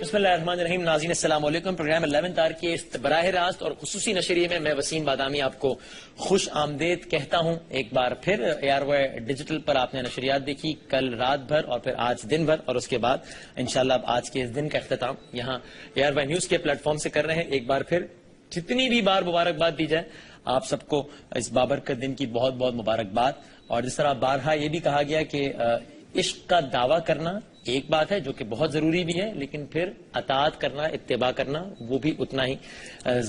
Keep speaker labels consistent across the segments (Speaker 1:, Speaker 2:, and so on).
Speaker 1: بسم اللہ الرحمن الرحیم. ناظرین السلام علیکم. پروگرام 11 آر کے اس براہ راست اور خصوصی نشریے میں میں وسیم بادامی آپ کو خوش آمدید کہتا ہوں. ایک بار پھر ARY ڈیجیٹل پر آپ نے نشریات دیکھی کل رات بھر اور پھر آج دن بھر، اور اس کے بعد انشاءاللہ اب آج کے اس دن کا اختتام یہاں ARY نیوز کے پلیٹ فارم سے کر رہے ہیں. ایک بار پھر جتنی بھی بار مبارکباد دی جائے آپ سب کو اس بابرکت دن کی بہت بہت مبارکباد. اور جس طرح بارہا یہ بھی کہا گیا کہ عشق کا دعویٰ کرنا ایک بات ہے جو کہ بہت ضروری بھی ہے، لیکن پھر اطاعت کرنا، اتباع کرنا وہ بھی اتنا ہی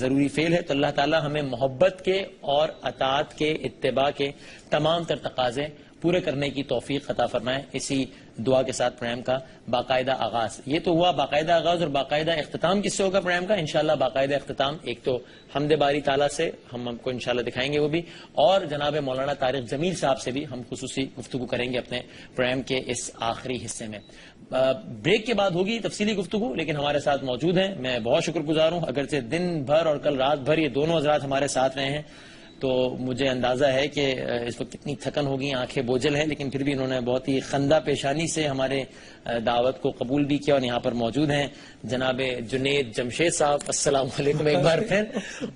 Speaker 1: ضروری فعل ہے. تو اللہ تعالی ہمیں محبت کے اور اطاعت کے، اتباع کے تمام تر تقاضے پورے کرنے کی توفیق عطا فرمائے. اسی دعا کے ساتھ پروگرام کا باقاعدہ آغاز. یہ تو ہوا باقاعدہ آغاز، اور باقاعدہ اختتام کس سے ہوگا پروگرام کا؟ انشاءاللہ باقاعدہ اختتام ایک تو حمد باری تعالیٰ سے ہم کو انشاءاللہ دکھائیں گے وہ بھی، اور جناب مولانا طارق جمیل صاحب سے بھی ہم خصوصی گفتگو کریں گے اپنے پروگرام کے اس آخری حصے میں. بریک کے بعد ہوگی تفصیلی گفتگو، لیکن ہمارے ساتھ موجود ہیں. میں بہت شکر گزار ہوں، اگرچہ دن بھر اور کل رات بھر یہ دونوں حضرات ہمارے ساتھ رہے ہیں تو مجھے اندازہ ہے کہ اس وقت کتنی تھکن ہوگی، آنکھیں بوجھل ہیں، لیکن پھر بھی انہوں نے بہت ہی خندہ پیشانی سے ہمارے دعوت کو قبول بھی کیا اور یہاں پر موجود ہیں جناب جنید جمشید صاحب. السلام علیکم ایک بار پھر.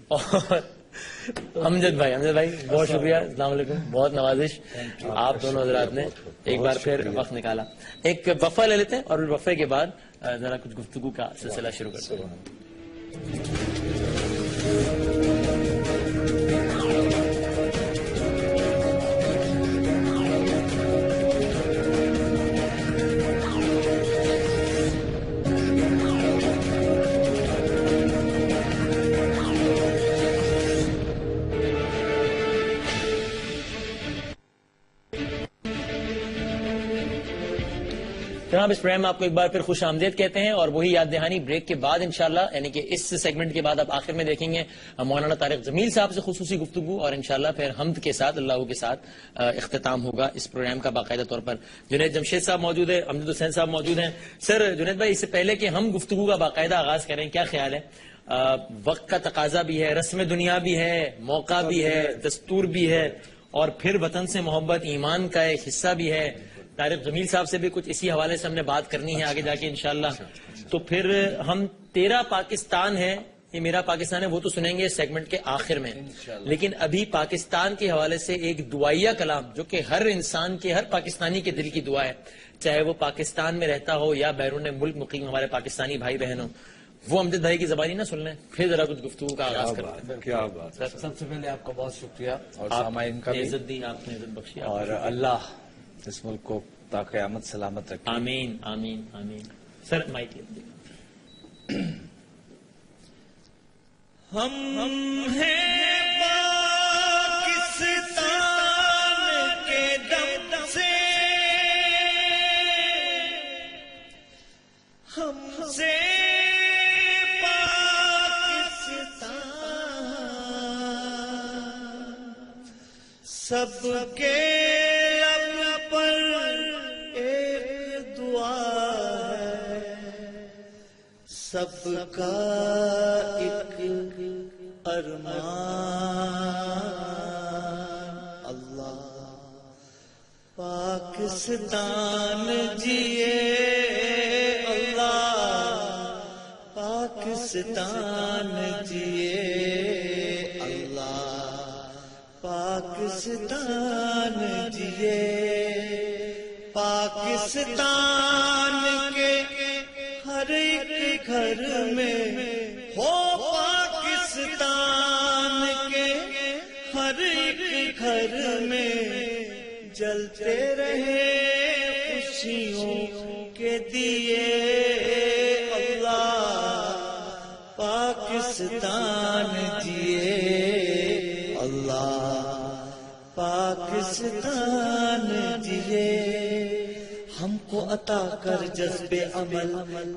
Speaker 1: اور امجد بھائی بہت شکریہ، السلام علیکم. بہت نوازش آپ دونوں حضرات نے ایک بار پھر وقت نکالا. ایک وقفہ لے لیتے ہیں اور وقفے کے بعد ذرا کچھ گفتگو کا سلسلہ شروع کرتے ہیں. جناب اس پروگرام میں آپ کو ایک بار پھر خوش آمدید کہتے ہیں، اور وہی یاد دہانی بریک کے بعد انشاءاللہ، یعنی کہ اس سیگمنٹ کے بعد آپ آخر میں دیکھیں گے مولانا طارق جمیل صاحب سے خصوصی گفتگو، اور انشاءاللہ پھر حمد کے ساتھ اللہ کے ساتھ اختتام ہوگا اس پروگرام کا. باقاعدہ طور پر جنید جمشید صاحب موجود ہے، امجد حسین صاحب موجود ہیں. سر جنید بھائی، اس سے پہلے کہ ہم گفتگو کا باقاعدہ آغاز کریں، کیا خیال ہے؟ وقت کا تقاضا بھی ہے، رسم دنیا بھی ہے، موقع بھی ہے، دستور بھی ہے، اور پھر وطن سے محبت ایمان کا ایک حصہ بھی ہے. طارق جمیل صاحب سے بھی کچھ اسی حوالے سے ہم نے بات کرنی ہے آگے جا کے انشاءاللہ. تو پھر ہم تیرا پاکستان ہے، یہ میرا پاکستان ہے، وہ تو سنیں گے سیگمنٹ کے آخر میں. لیکن ابھی پاکستان کے حوالے سے ایک دعائیہ کلام جو کہ ہر انسان کے، ہر پاکستانی کے دل کی دعا ہے، چاہے وہ پاکستان میں رہتا ہو یا بیرون ملک مقیم ہمارے پاکستانی بھائی بہن ہوں، وہ امجد بھائی کی زبانی نہ سن لیں، پھر ذرا کچھ گفتگو کا آغاز کرتے ہیں.
Speaker 2: کیا بات. سب سے پہلے آپ کا بہت شکریہ، اور سامعین کا بھی
Speaker 1: عزت دی، آپ نے عزت بخشی،
Speaker 2: اور اللہ اس ملک کو تا قیامت سلامت رکھے.
Speaker 1: آمین آمین آمین. سر مائک لے.
Speaker 3: ہم ہیں پاکستان کے دم سے، ہم سے پاکستان سب کے لب پر ایک دعا ہے، سب کا ایک ارمان. اللہ پاکستان جیے، اللہ پاکستان جیے، اللہ پاکستان جیے. پاکستان کے ہر ایک گھر میں ہو، پاکستان کے ہر ایک گھر میں جلتے رہے خوشیوں کے دیے. اللہ پاکستان جیے، اللہ پاکستان جیے. ہم کو عطا کر جذب عمل،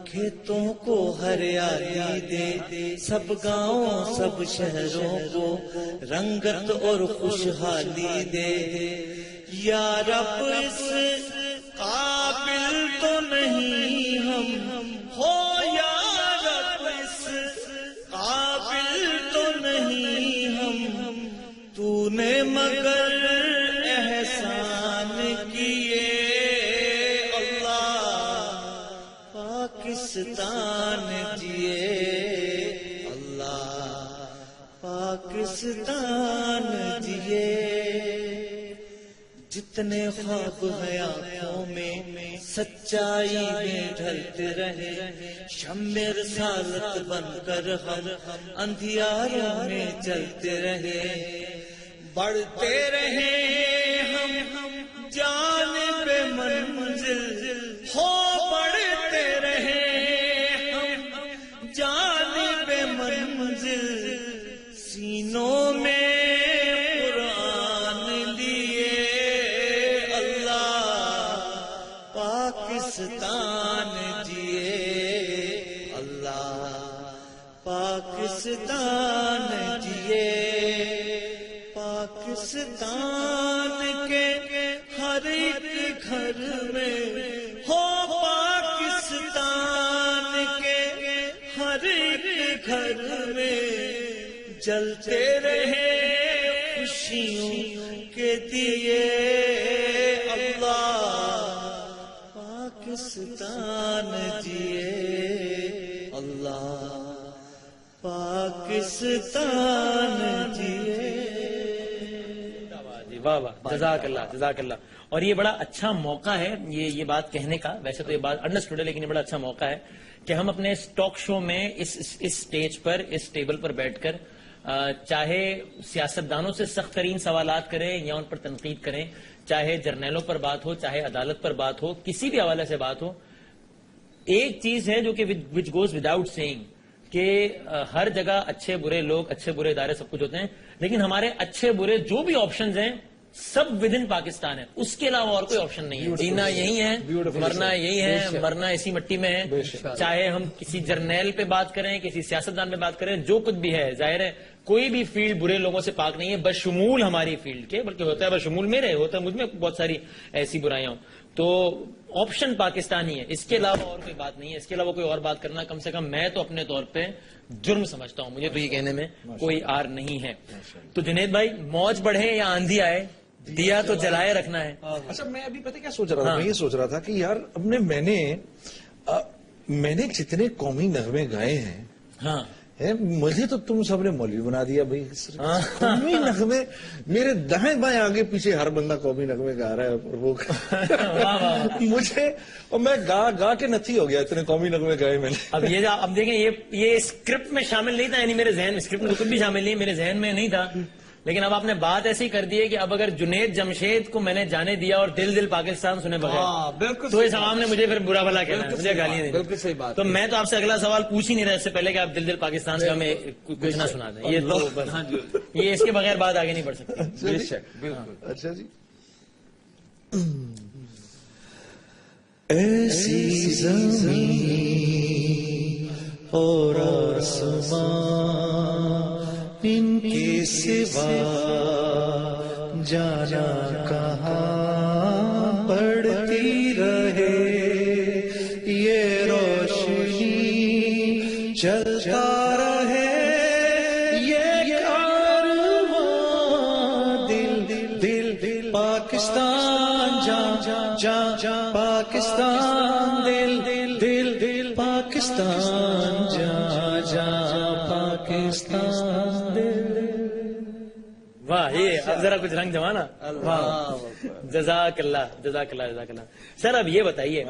Speaker 3: کھیتوں کو ہریالی دے، سب گاؤں سب شہروں کو رنگت اور خوشحالی دے. یا رب اس قابل تو نہیں ہم ہو، یا رب اس قابل تو نہیں ہم، تو نے مگر احسان کیے. پاکستان جیے اللہ پاکستان جیے جتنے خواب ہیں آنکھوں میں سچائی میں ڈھلتے رہے شمع رسالت بن کر ہم اندھیاروں میں چلتے رہے بڑھتے رہے ہم جانب منزل ہو بڑھتے رہے ہم جانب منزل سینوں میں قرآن لیے اللہ پاکستان جیے اللہ پاکستان جیے پاکستان کے ہر ایک گھر میں ہو پاکستان کے ہر ایک گھر میں جلتے رہے خوشیوں کے دیے اللہ پاکستان جیے اللہ پاکستان جیے
Speaker 1: واہ واہ جزاک اللہ جزاک اللہ. اور یہ بڑا اچھا موقع ہے یہ بات کہنے کا. ویسے تو یہ بات انڈرسٹوڈ ہے لیکن یہ بڑا اچھا موقع ہے کہ ہم اپنے اس ٹاک شو میں اس سٹیج پر اس ٹیبل پر بیٹھ کر چاہے سیاستدانوں سے سخت ترین سوالات کریں یا ان پر تنقید کریں, چاہے جرنیلوں پر بات ہو, چاہے عدالت پر بات ہو, کسی بھی حوالے سے بات ہو, ایک چیز ہے جو کہ وچ گوز وداؤٹ سیئنگ کہ ہر جگہ اچھے برے لوگ, اچھے برے ادارے سب کچھ ہوتے ہیں, لیکن ہمارے اچھے برے جو بھی آپشنز ہیں سب ود ان پاکستان ہے, اس کے علاوہ اور کوئی آپشن نہیں ہے. جینا یہی ہے, مرنا یہی ہے, مرنا اسی مٹی میں ہے. چاہے ہم کسی جرنیل پہ بات کریں, کسی سیاستدان پہ بات کریں, جو کچھ بھی ہے, ظاہر ہے کوئی بھی فیلڈ برے لوگوں سے پاک نہیں ہے بشمول ہماری فیلڈ کے, بلکہ ہوتا ہے بشمول میرے, ہوتا ہے مجھ میں بہت ساری ایسی برائیاں ہوں. تو آپشن پاکستانی ہے, اس کے علاوہ اور کوئی بات نہیں ہے. اس کے علاوہ کوئی اور بات کرنا کم سے کم میں تو اپنے طور پہ جرم سمجھتا ہوں, مجھے تو یہ کہنے میں کوئی آر نہیں ہے. تو جنید بھائی, موج بڑھے یا آندھی آئے, دیا تو جلائے رکھنا ہے.
Speaker 4: اچھا میں ابھی پتہ کیا سوچ رہا تھا, میں یہ سوچ رہا تھا کہ یار میں نے جتنے قومی نغمے گائے ہیں
Speaker 1: ہاں
Speaker 4: مجھے تو تم سب نے مولوی بنا دیا بھائی. قومی نغمے میرے دائیں بائیں آگے پیچھے ہر بندہ قومی نغمے گا رہا ہے, اور وہ مجھے اور میں گا کے نتھی ہو گیا, اتنے قومی نغمے گائے میں نے.
Speaker 1: اب دیکھیں یہ اسکرپٹ میں شامل نہیں تھا, یعنی میرے ذہن میں اسکرپٹ میں کچھ بھی شامل نہیں, میرے ذہن میں نہیں تھا, لیکن اب آپ نے بات ایسی کر دی ہے کہ اب اگر جنید جمشید کو میں نے جانے دیا اور دل پاکستان سنے بغیر تو اس عوام نے مجھے پھر برا بھلا کہنا ہے, مجھے گالیاں دیں.
Speaker 2: بالکل صحیح بات.
Speaker 1: تو میں تو آپ سے اگلا سوال پوچھ ہی نہیں رہا اس سے پہلے کہ آپ دل پاکستان سے ہمیں کچھ نہ سنا دیں. یہ تو یہ اس کے بغیر بات آگے نہیں بڑھ سکتی.
Speaker 2: بے شک بالکل.
Speaker 4: اچھا جی.
Speaker 3: ایسی زمین اور آسمان ان کے سوا جانا کہاں بڑھتی رہے, یہ روشنی چلتا رہے, یہ کارواں دل پاکستان جا پاکستان دل پاکستان جا پاکستان دل.
Speaker 1: واہ, یہ اب ذرا کچھ رنگ جمانا. واہ, جزاک اللہ جزاک اللہ جزاک اللہ. سر اب یہ بتائیے,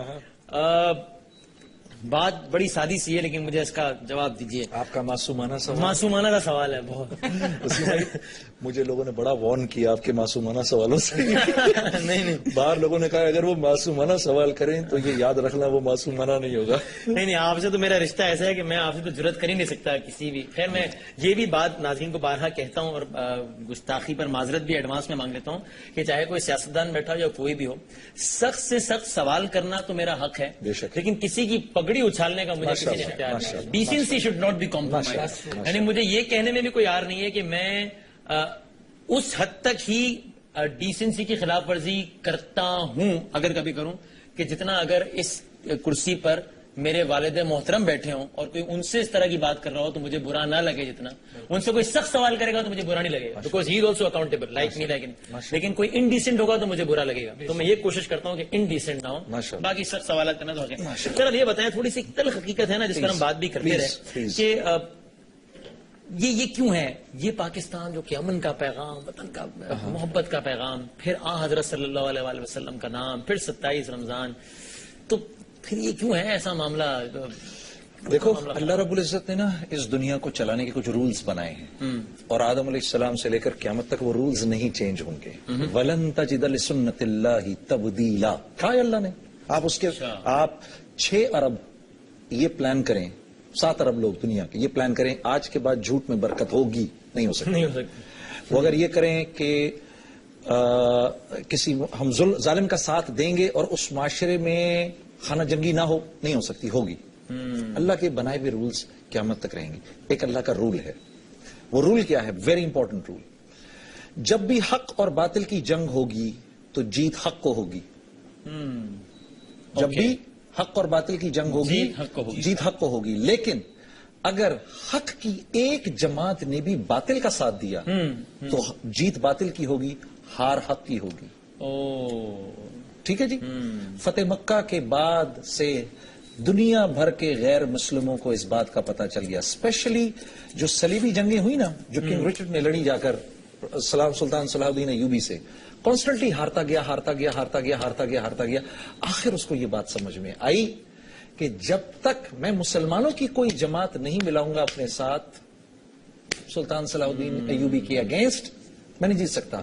Speaker 1: بات بڑی سادی سی ہے لیکن مجھے اس کا جواب دیجیے.
Speaker 4: آپ کا معصومانہ سوال.
Speaker 1: معصومانہ کا سوال ہے بہت.
Speaker 4: مجھے لوگوں نے بڑا وارن کیا آپ کے معصومانہ سوالوں سے.
Speaker 1: نہیں
Speaker 4: باہر لوگوں نے کہا اگر وہ معصومانہ سوال کریں تو یہ یاد رکھنا وہ معصومانہ نہیں ہوگا.
Speaker 1: نہیں, آپ سے تو میرا رشتہ ایسا ہے کہ میں آپ سے تو جرت کر ہی نہیں سکتا کسی بھی. خیر, میں یہ بھی بات ناظرین کو بارہا کہتا ہوں اور گستاخی پر معذرت بھی ایڈوانس میں مانگ لیتا ہوں کہ چاہے کوئی سیاستدان بیٹھا ہو یا کوئی بھی ہو, سخت سے سخت سوال کرنا تو میرا حق ہے, لیکن کسی کی پگڑی اچھالنے کا مجھے کسی نے اختیار نہیں. Decency should not be compromise. یعنی مجھے یہ کہنے میں بھی کوئی آر نہیں ہے کہ میں اس حد تک ہی ڈیسنسی کی خلاف ورزی کرتا ہوں, اگر کبھی کروں, کہ جتنا اگر اس کرسی پر میرے والد محترم بیٹھے ہوں اور کوئی ان سے اس طرح کی بات کر رہا ہو تو مجھے برا نہ لگے جتنا ان سے کوئی سخت سوال کرے گا تو مجھے برا نہیں لگے گا, because he is also accountable like me like. لیکن کوئی انڈیسنٹ ہوگا تو مجھے برا لگے گا, تو میں یہ کوشش کرتا ہوں کہ انڈیسنٹ نہ ہو. باقی سخت سوالات کرنا تو ہو گیا. سر اب یہ بتائیں, تھوڑی سی تلخ حقیقت ہے نا جس پر ہم بات بھی کرتے رہے کہ یہ کیوں ہے, یہ پاکستان جو کہ امن کا پیغام, وطن کا محبت کا پیغام, پھر حضرت صلی اللہ علیہ وآلہ وسلم کا نام, پھر 27 رمضان, تو پھر یہ کیوں ہے ایسا معاملہ؟
Speaker 5: دیکھو اللہ رب العزت نے نا اس دنیا کو چلانے کے کچھ رولز بنائے ہیں اور آدم علیہ السلام سے لے کر قیامت تک وہ رولز نہیں چینج ہوں گے. وَلَن تَجِدَ لِسُنَّتِ اللَّهِ تَبْدِيلًا کہا ہے اللہ نے. آپ 6 ارب یہ پلان کریں, 7 ارب لوگ دنیا کے یہ پلان کریں آج کے بعد جھوٹ میں برکت ہوگی, نہیں ہو سکتی. وہ اگر یہ کریں کہ کسی ہم ظالم کا ساتھ دیں گے اور اس معاشرے میں خانہ جنگی نہ ہو, نہیں ہو سکتی, ہوگی. اللہ کے بنائے ہوئے رولز قیامت تک رہیں گے. ایک اللہ کا رول ہے, وہ رول کیا ہے؟ Very important role. جب بھی حق اور باطل کی جنگ ہوگی تو جیت حق کو ہوگی. جب بھی حق اور باطل کی جنگ ہوگی جیت حق کو ہوگی. لیکن اگر حق کی ایک جماعت نے بھی باطل کا ساتھ دیا تو جیت باطل کی ہوگی, ہار حق کی ہوگی. ٹھیک ہے جی. فتح مکہ کے بعد سے دنیا بھر کے غیر مسلموں کو اس بات کا پتا چل گیا, اسپیشلی جو صلیبی جنگیں ہوئی نا, جو کنگ رچرڈ نے لڑی جا کر سلطان صلاح الدین ایوبی سے, کانسٹنٹلی ہارتا گیا. آخر اس کو یہ بات سمجھ میں آئی کہ جب تک میں مسلمانوں کی کوئی جماعت نہیں ملاؤں گا اپنے ساتھ سلطان صلاح الدین ایوبی کے اگینسٹ, میں نہیں جیت سکتا.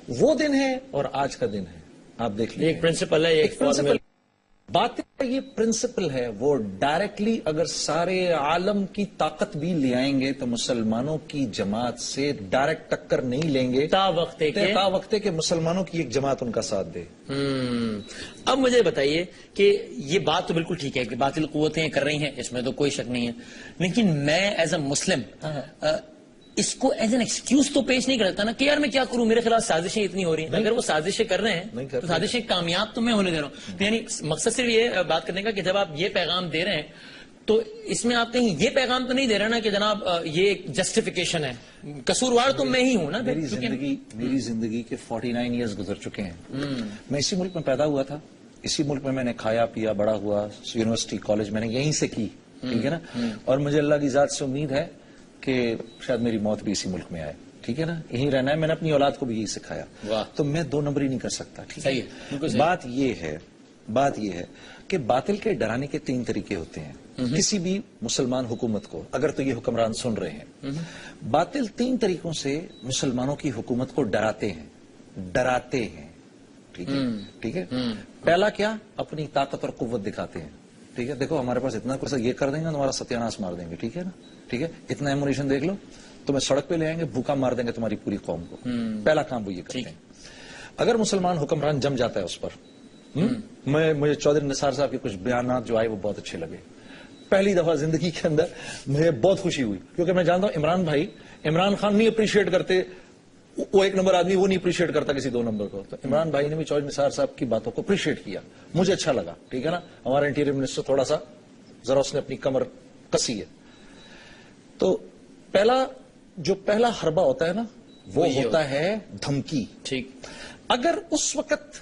Speaker 5: وہ دن ہے اور آج کا دن ہے, آپ دیکھ لیں.
Speaker 1: ایک پرنسپل ہے, ایک فارمول.
Speaker 5: بات یہ پرنسپل ہے, وہ ڈائریکٹلی اگر سارے عالم کی طاقت بھی لے آئیں گے تو مسلمانوں کی جماعت سے ڈائریکٹ ٹکر نہیں لیں گے تا وقت کہ مسلمانوں کی ایک جماعت ان کا ساتھ دے.
Speaker 1: اب مجھے بتائیے کہ یہ بات تو بالکل ٹھیک ہے کہ باطل قوتیں کر رہی ہیں, اس میں تو کوئی شک نہیں ہے, لیکن میں ایز اے مسلم اس کو ایز این ایکسکیوز تو پیش نہیں کرتا نا کہ یار میں کیا کروں, میرے خلاف سازشیں اتنی ہو رہی ہیں. اگر وہ سازشیں کر رہے ہیں تو سازشیں کامیاب تو میں ہونے دے رہا ہوں. تو یعنی مقصد صرف یہ بات کرنے کا کہ جب آپ یہ پیغام دے رہے ہیں تو اس میں آپ کہیں یہ پیغام تو نہیں دے رہے نا کہ جناب یہ ایک جسٹیفیکیشن ہے, قصوروار تو میں ہی ہوں نا.
Speaker 5: میری زندگی کے 49 ایئرز گزر چکے ہیں. میں اسی ملک میں پیدا ہوا تھا, اسی ملک میں نے کھایا پیا بڑا ہوا, یونیورسٹی کالج میں نے یہیں سے کی, ٹھیک ہے نا. اور مجھے اللہ کی ذات سے امید ہے کہ شاید میری موت بھی اسی ملک میں آئے, ٹھیک ہے نا. یہیں رہنا ہے, میں نے اپنی اولاد کو بھی یہی سکھایا. تو میں 2 نمبری نہیں کر سکتا, ٹھیک ہے. بات یہ ہے کہ باطل کے ڈرانے کے 3 طریقے ہوتے ہیں. کسی بھی مسلمان حکومت کو, اگر تو یہ حکمران سن رہے ہیں, باطل 3 طریقوں سے مسلمانوں کی حکومت کو ڈراتے ہیں. ٹھیک ہے. پہلا کیا, اپنی طاقت اور قوت دکھاتے ہیں. ٹھیک ہے, دیکھو ہمارے پاس اتنا کچھ, یہ کر دیں گے تمہارا ستیاناش مار دیں گے, ٹھیک ہے نا. ٹھیک ہے, اتنا ایمونیشن دیکھ لو, تمہیں سڑک پہ لے آئیں گے, بھوکا مار دیں گے تمہاری پوری قوم کو. پہلا کام وہ یہ کرتے ہیں. اگر مسلمان حکمران جم جاتا ہے اس پر, مجھے چودھری نثار صاحب کے کچھ بیانات جو آئے وہ بہت اچھے لگے. پہلی دفعہ زندگی کے اندر مجھے بہت خوشی ہوئی, کیونکہ میں جانتا ہوں عمران خان نہیں اپریشیٹ کرتے, وہ 1 نمبر آدمی, وہ نہیں اپریشیٹ کرتا کسی 2 نمبر کو. تو عمران بھائی نے بھی چودھری نثار صاحب کی باتوں کو اپریشیٹ کیا, مجھے اچھا لگا, ٹھیک ہے نا. ہمارا انٹیریئر منسٹر تھوڑا سا ذرا اس نے اپنی کمر کسی ہے. تو پہلا حربہ ہوتا ہے نا, وہ ہوتا ہے دھمکی.
Speaker 1: ٹھیک.
Speaker 5: اگر اس وقت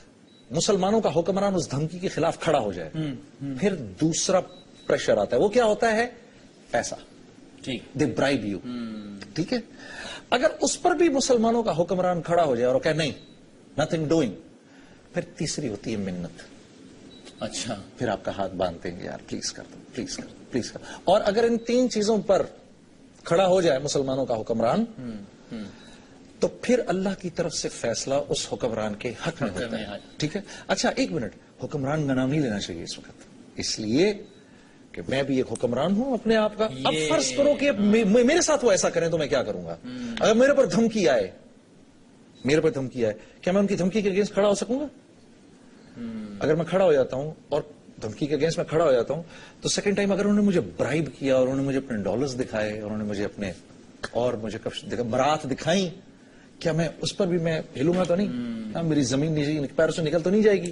Speaker 5: مسلمانوں کا حکمران اس دھمکی کے خلاف کھڑا ہو جائے, پھر دوسرا پریشر آتا ہے. وہ کیا ہوتا ہے؟ پیسہ.
Speaker 1: ٹھیک.
Speaker 5: دے برائب یو. ٹھیک ہے. اگر اس پر بھی مسلمانوں کا حکمران کھڑا ہو جائے اور کہے نہیں, نتھنگ ڈوئنگ, پھر تیسری ہوتی ہے منت.
Speaker 1: اچھا.
Speaker 5: پھر آپ کا ہاتھ باندھتے ہیں, یار پلیز کر دو, پلیز کر دو, پلیز کر دو. اور اگر ان 3 چیزوں پر کھڑا ہو جائے مسلمانوں کا حکمران, تو پھر اللہ کی طرف سے فیصلہ اس حکمران کے حق میں ہوتا ہے. ٹھیک ہے. اچھا ایک منٹ, حکمران کا نام نہیں لینا چاہیے اس وقت, اس لیے کہ میں بھی ایک حکمران ہوں اپنے آپ کا. اب فرض کرو کہ میرے ساتھ وہ ایسا کریں تو میں کیا کروں گا؟ اگر میرے پر دھمکی آئے, کیا میں ان کی دھمکی کے اگینسٹ کھڑا ہو سکوں گا؟ اگر میں کھڑا ہو جاتا ہوں اور دھمکی کے اگینسٹ میں کھڑا ہو جاتا ہوں, تو سیکنڈ ٹائم اگر انہوں نے مجھے برائب کیا اور انہوں نے مجھے اپنے ڈالرز دکھائے, انہوں نے مجھے اپنے اور مجھے برات دکھائیں, کیا میں اس پر بھی میں ہلوں گا تو نہیں؟ میری زمین نیچے پیروں سے نکل تو نہیں جائے گی.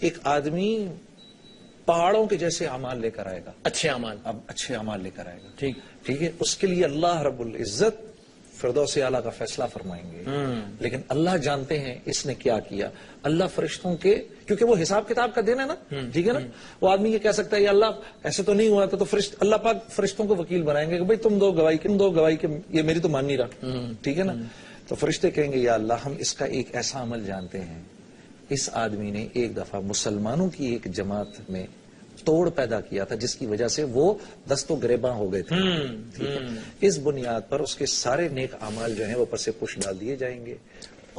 Speaker 5: ایک آدمی پہاڑوں کے جیسے اعمال لے کر آئے گا،
Speaker 1: اچھے اعمال.
Speaker 5: اب اچھے اعمال لے کر آئے گا.
Speaker 1: ٹھیک.
Speaker 5: ٹھیک ہے، اس کے لیے اللہ رب العزت فردوس اعلیٰ کا فیصلہ فرمائیں گے. لیکن اللہ جانتے ہیں اس نے کیا کیا. اللہ فرشتوں کے، کیونکہ وہ حساب کتاب کا دن ہے نا، ٹھیک ہے نا. وہ آدمی یہ کہہ سکتا ہے یا اللہ ایسے تو نہیں ہوا تھا، تو اللہ پاک فرشتوں کو وکیل بنائیں گے کہ بھائی تم دو گواہی کہ یہ میری تو مان نہیں رہا. ٹھیک ہے نا. تو فرشتے کہیں گے یا اللہ ہم اس کا ایک ایسا عمل جانتے ہیں، اس آدمی نے ایک دفعہ مسلمانوں کی ایک جماعت میں توڑ پیدا کیا تھا جس کی وجہ سے وہ دست و گریباں ہو گئے تھے. ٹھیک ہے. اس بنیاد پر اس کے سارے نیک اعمال جو ہیں وہ پر سے پش ڈال دیے جائیں گے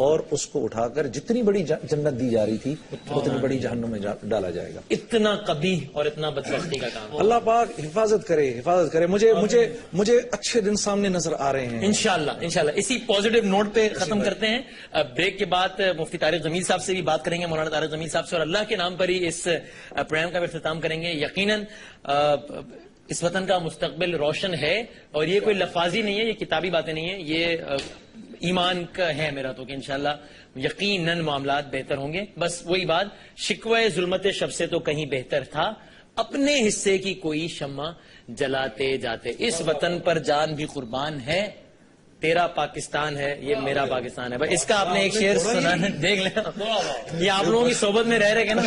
Speaker 5: اور اس کو اٹھا کر جتنی بڑی جنت دی جا رہی تھی اتنی بڑی جہنم میں ڈالا جائے گا.
Speaker 1: اتنا قبیح اور اتنا بدبختی کا کام.
Speaker 5: اللہ پاک حفاظت کرے. مجھے اچھے دن سامنے نظر آ رہے ہیں
Speaker 1: انشاءاللہ. اسی پازیٹیو نوٹ پہ ختم کرتے ہیں. بریک کے بعد مفتی طارق جمیل صاحب سے بھی بات کریں گے، مولانا طارق جمیل صاحب سے، اور اللہ کے نام پر ہی اس پروگرام کا بھی اختتام کریں گے. یقیناً اس وطن کا مستقبل روشن ہے، اور یہ کوئی لفاظی نہیں ہے، یہ کتابی باتیں نہیں ہیں، یہ ایمان کا ہے میرا تو کہ انشاءاللہ یقیناً معاملات بہتر ہوں گے. بس وہی بات، شکوہ ظلمت شب سے تو کہیں بہتر تھا، اپنے حصے کی کوئی شمع جلاتے جاتے. اس وطن پر جان بھی قربان ہے، تیرا پاکستان ہے یہ میرا پاکستان ہے. اس کا آپ نے ایک شعر سنا ہے، دیکھ لیں. یہ آپ لوگوں کی صحبت میں رہ کے نا.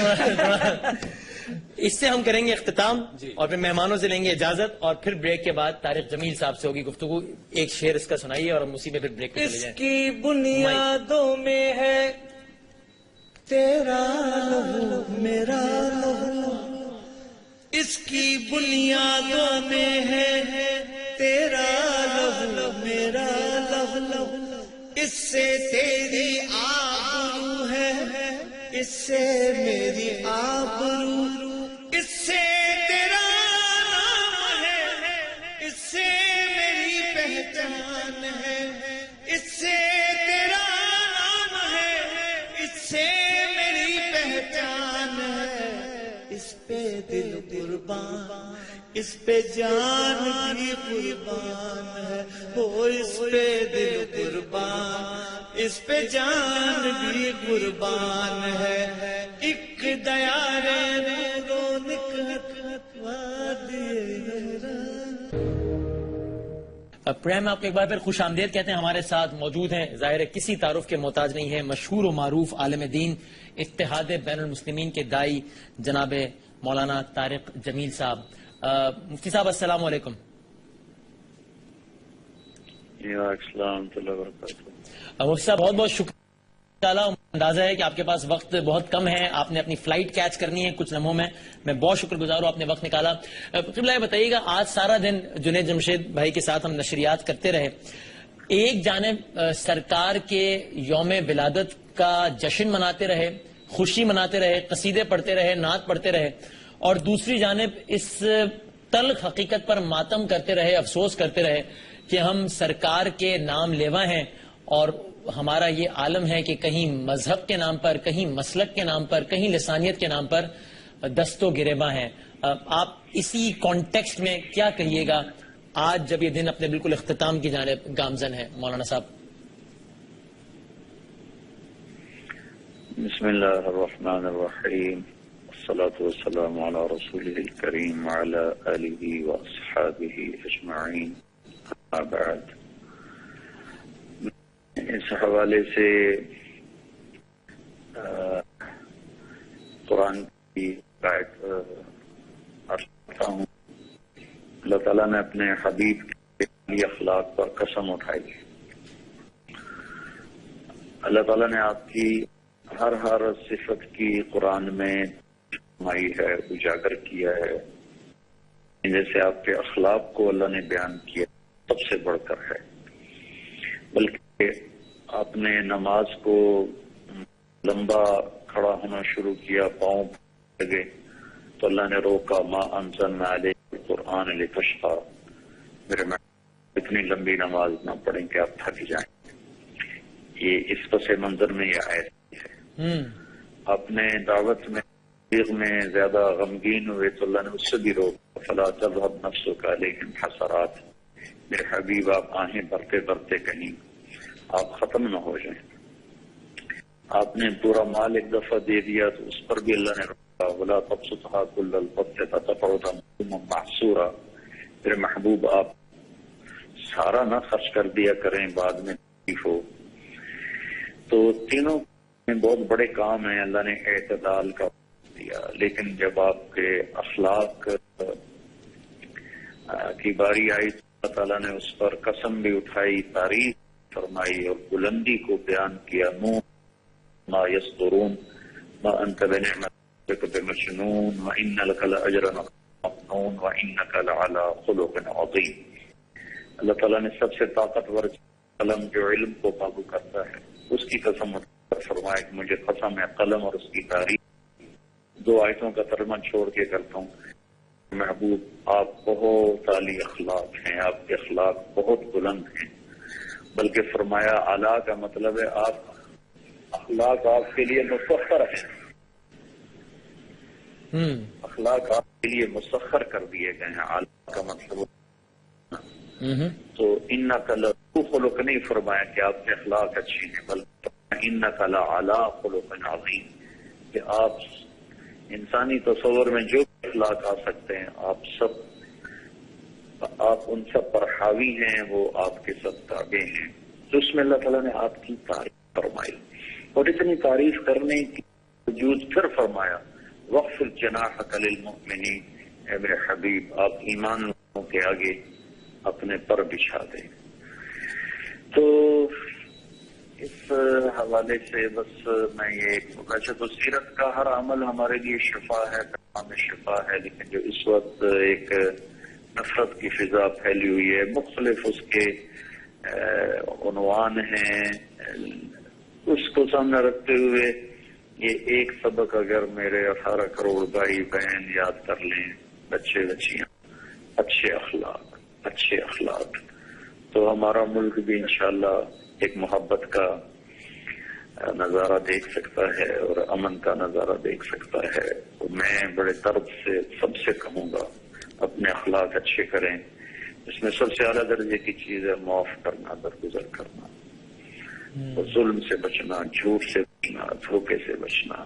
Speaker 1: اس سے ہم کریں گے اختتام اور پھر مہمانوں سے لیں گے اجازت، اور پھر بریک کے بعد طارق جمیل صاحب سے ہوگی گفتگو. ایک شعر اس کا سنائیے اور ہم اسی میں پھر بریک پہ چلے جائیں.
Speaker 3: اس کی بنیادوں میں ہے تیرا لہو میرا لہو، اس کی بنیادوں میں ہے تیرا لہو میرا لہو، اس سے تیری آبرو ہے، اس سے میری آبرو، اس سے تیرا نام ہے، اس سے میری پہچان ہے، اس سے تیرا نام ہے، اس سے میری پہچان ہے. اس پہ دل قربان، اس پہ جان بھی قربان ہے، وہ اس پہ دل قربان، اس پہ جان بھی قربان ہے. ایک دیار
Speaker 1: پروگرام میں آپ کو ایک بار پھر خوش آمدید کہتے ہیں. ہمارے ساتھ موجود ہیں، ظاہر ہے کسی تعارف کے محتاج نہیں ہے، مشہور و معروف عالم دین، اتحاد بین المسلمین کے دائی جناب مولانا طارق جمیل صاحب. مفتی صاحب السلام علیکم.
Speaker 6: السلام اللہ وبرکاتہ.
Speaker 1: مفتی صاحب بہت بہت شکریہ. اندازہ ہے کہ آپ کے پاس وقت بہت کم ہے، آپ نے اپنی فلائٹ کیچ کرنی ہے کچھ لمحوں میں. میں بہت شکر گزار ہوں آپ نے وقت نکالا. قبلہ بتائیے گا، آج سارا دن جنید جمشید بھائی کے ساتھ ہم نشریات کرتے رہے. ایک جانب سرکار کے یوم ولادت کا جشن مناتے رہے، خوشی مناتے رہے، قصیدے پڑھتے رہے، نعت پڑھتے رہے، اور دوسری جانب اس تلخ حقیقت پر ماتم کرتے رہے، افسوس کرتے رہے کہ ہم سرکار کے نام لیوا ہیں، اور ہمارا یہ عالم ہے کہ کہیں مذہب کے نام پر، کہیں مسلک کے نام پر، کہیں لسانیت کے نام پر دست و گریباں ہیں. آپ اسی کانٹیکسٹ میں کیا کہیے گا آج جب یہ دن اپنے بالکل اختتام کی جانب گامزن ہے مولانا صاحب؟
Speaker 6: بسم اللہ الرحمن الرحیم، والصلاة والسلام علی رسولہ الکریم وعلی آلہ واصحابہ اجمعین. اما بعد، اس حوالے سے قرآن کی آیت کرتا ہوں. اللہ تعالیٰ نے اپنے حبیب کے اخلاق پر قسم اٹھائی. اللہ تعالیٰ نے آپ کی ہر صفت کی قرآن میں فرمائی ہے، اجاگر کیا ہے. جیسے آپ کے اخلاق کو اللہ نے بیان کیا سب سے بڑھ کر ہے. بلکہ آپ نے نماز کو لمبا کھڑا ہونا شروع کیا، پاؤں لگے تو اللہ نے روکا. ما انزلنا علیک القرآن لتشقی، میرے اتنی لمبی نماز نہ پڑھیں کہ آپ تھک جائیں. یہ اس پس منظر میں یہ آیت ہے. آپ نے دعوت میں زیادہ غمگین ہوئے تو اللہ نے اس سے بھی روکا. فلا تذهب نفسك عليهم حسرات، میرے حبیب آپ آہیں بھرتے بھرتے کہیں آپ ختم نہ ہو جائیں. آپ نے پورا مال ایک دفعہ دے دیا تو اس پر بھی اللہ نے روکا، ولا تبسطها كل البسط فتقعد ملوما محسورا، میرے محبوب آپ سارا نہ خرچ کر دیا کریں بعد میں تکلیف ہو۔ تو تینوں میں بہت بڑے کام ہیں، اللہ نے اعتدال کا دیا، لیکن جب آپ کے اخلاق کی باری آئی تو اللہ تعالیٰ نے اس پر قسم بھی اٹھائی، تعریف فرمائی اور بلندی کو بیان کیا۔ نون ما یسترون ما انت بنعمت ربک بمجنون وان لک لاجرا ممنون وانک لعلی خلق عظیم۔ اللہ تعالیٰ نے سب سے طاقتور قلم جو علم کو قابو کرتا ہے اس کی قسم فرمایا کہ مجھے قسم ہے قلم اور اس کی تعریف۔ دو آیتوں کا ترجمہ چھوڑ کے کرتا ہوں۔ محبوب آپ بہت عالی اخلاق ہیں، آپ کے اخلاق بہت بلند ہیں، بلکہ فرمایا اعلیٰ کا مطلب ہے آپ اخلاق آپ کے لیے مسخر ہیں، اخلاق آپ کے لیے مسخر کر دیے گئے ہیں۔ اعلیٰ کا مطلب تو انک لذو خلق نہیں فرمایا کہ آپ کے اخلاق اچھے ہیں، بلکہ انک لعلی خلق عظیم، کہ آپ انسانی تصور میں جو اخلاق آ سکتے ہیں آپ ان سب پر حاوی ہیں، وہ آپ کے سب تابع ہیں۔ تو اس میں اللہ تعالیٰ نے آپ کی تعریف فرمائی، اور اتنی تعریف کرنے کی وجود پھر فرمایا وقف جناحک للمؤمنین، اے میرے حبیب آپ ایمان والوں کے آگے اپنے پر بچھا دیں۔ تو اس حوالے سے بس میں یہ ویسے تو سیرت کا ہر عمل ہمارے لیے شفا ہے، پیغام شفا ہے، لیکن جو اس وقت ایک نفرت کی فضا پھیلی ہوئی ہے، مختلف اس کے عنوان ہیں، اس کو سامنے رکھتے ہوئے یہ ایک سبق اگر میرے 18 کروڑ بھائی بہن یاد کر لیں، بچے بچیاں، اچھے اخلاق، تو ہمارا ملک بھی انشاءاللہ ایک محبت کا نظارہ دیکھ سکتا ہے اور امن کا نظارہ دیکھ سکتا ہے۔ تو میں بڑے درد سے سب سے کہوں گا اپنے اخلاق اچھے کریں، اس میں سب سے اعلیٰ درجے کی چیز ہے معاف کرنا، درگزر کرنا، اور ظلم سے بچنا، جھوٹ سے بچنا، دھوکے سے بچنا،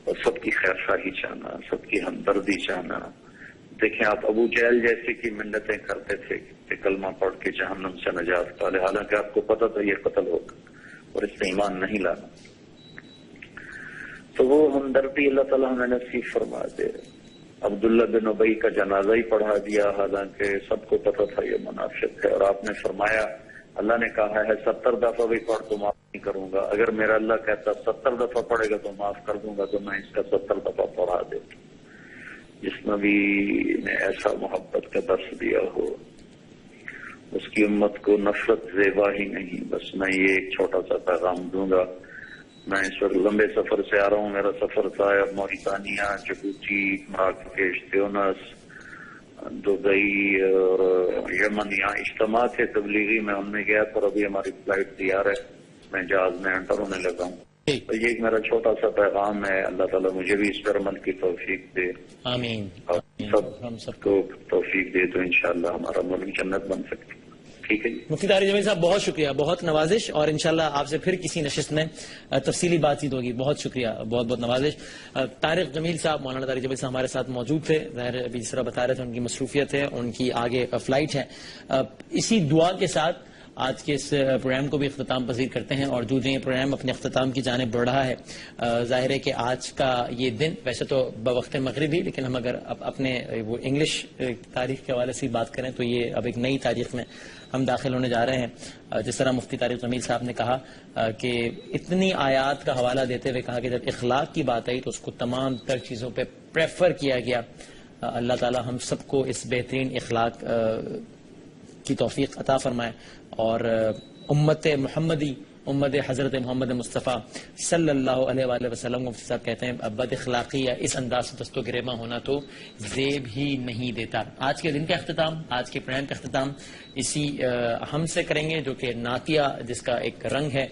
Speaker 6: اور سب کی خیر خواہی چاہنا، سب کی ہمدردی چاہنا۔ دیکھیں آپ ابو جہل جیسے کی منتیں کرتے تھے کہ کلمہ پڑھ کے جہنم سے نجات پالے، حالانکہ آپ کو پتا تھا یہ قتل ہوگا اور اس سے ایمان نہیں لانا۔ تو وہ ہمدردی اللہ تعالیٰ ہمیں نصیب فرما دے۔ عبداللہ بن ابی کا جنازہ ہی پڑھا دیا، حالانکہ سب کو پتا تھا یہ منافق ہے، اور آپ نے فرمایا اللہ نے کہا ہے 70 دفعہ بھی پڑھ تو معاف نہیں کروں گا، اگر میرا اللہ کہتا 70 دفعہ پڑھے گا تو معاف کر دوں گا تو میں اس کا 70 دفعہ پڑھا دیتا۔ جس نبی نے ایسا محبت کا درس دیا ہو اس کی امت کو نفرت زیبا ہی نہیں۔ بس میں یہ ایک چھوٹا سا پیغام دوں گا۔ میں اس وقت لمبے سفر سے آ رہا ہوں، میرا سفر تھا موریتانیہ، جبوتی، مراکش، تیونس، دبئی اور یمن، یہاں اجتماع تھے تبلیغی، میں ان میں گیا اور ابھی ہماری فلائٹ تیار ہے، میں جہاز میں انٹر ہونے لگا ہوں۔ تو یہ ایک میرا چھوٹا سا پیغام ہے، اللہ تعالیٰ مجھے بھی اس پر عمل کی توفیق دے،
Speaker 1: آمین،
Speaker 6: اور ہم سب کو توفیق دے تو انشاءاللہ ہمارا ملک جنت بن سکتی۔ ٹھیک ہے جی
Speaker 1: مفتی طارق جمیل صاحب، بہت شکریہ، بہت نوازش، اور انشاءاللہ آپ سے پھر کسی نشست میں تفصیلی بات چیت ہوگی۔ بہت شکریہ، بہت بہت نوازش۔ طارق جمیل صاحب، مولانا طارق جمیل صاحب ہمارے ساتھ موجود تھے، ظاہر ابھی جس طرح بتا رہے تھے ان کی مصروفیت ہے، ان کی آگے فلائٹ ہے۔ اسی دعا کے ساتھ آج کے اس پروگرام کو بھی اختتام پذیر کرتے ہیں، اور جو یہ پروگرام اپنے اختتام کی جانب بڑھ رہا ہے، ظاہر ہے کہ آج کا یہ دن ویسے تو بوقت مغرب ہی، لیکن ہم اگر اپنے وہ انگلش تاریخ کے حوالے سے بات کریں تو یہ اب ایک نئی تاریخ میں ہم داخل ہونے جا رہے ہیں۔ جس طرح مفتی طارق جمیل صاحب نے کہا کہ اتنی آیات کا حوالہ دیتے ہوئے کہا کہ جب اخلاق کی بات آئی تو اس کو تمام تر چیزوں پہ پریفر کیا گیا۔ اللہ تعالی ہم سب کو اس بہترین اخلاق کی توفیق عطا فرمائے، اور امت محمدی، امت حضرت محمد مصطفیٰ صلی اللہ علیہ وآلہ وسلم کو صاحب کہتے ہیں بد اخلاقی یا اس انداز سے دست و گریباں ہونا تو زیب ہی نہیں دیتا۔ آج کے دن کا اختتام، آج کے پروگرام کا اختتام اسی ہم سے کریں گے، جو کہ نعتیہ جس کا ایک رنگ ہے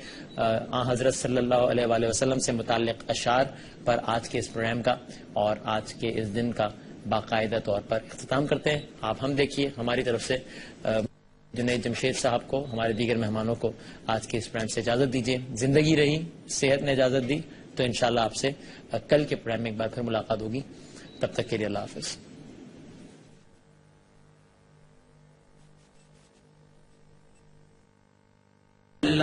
Speaker 1: حضرت صلی اللہ علیہ وآلہ وسلم سے متعلق اشعار پر آج کے اس پروگرام کا اور آج کے اس دن کا باقاعدہ طور پر اختتام کرتے ہیں۔ آپ ہم دیکھیے ہماری طرف سے جنید جمشید صاحب کو، ہمارے دیگر مہمانوں کو آج کے اس پروگرام سے اجازت دیجیے. زندگی رہی، صحت نے اجازت دی تو انشاءاللہ آپ سے کل کے پروگرام میں ایک بار پھر ملاقات ہوگی. تب تک کے لیے اللہ حافظ.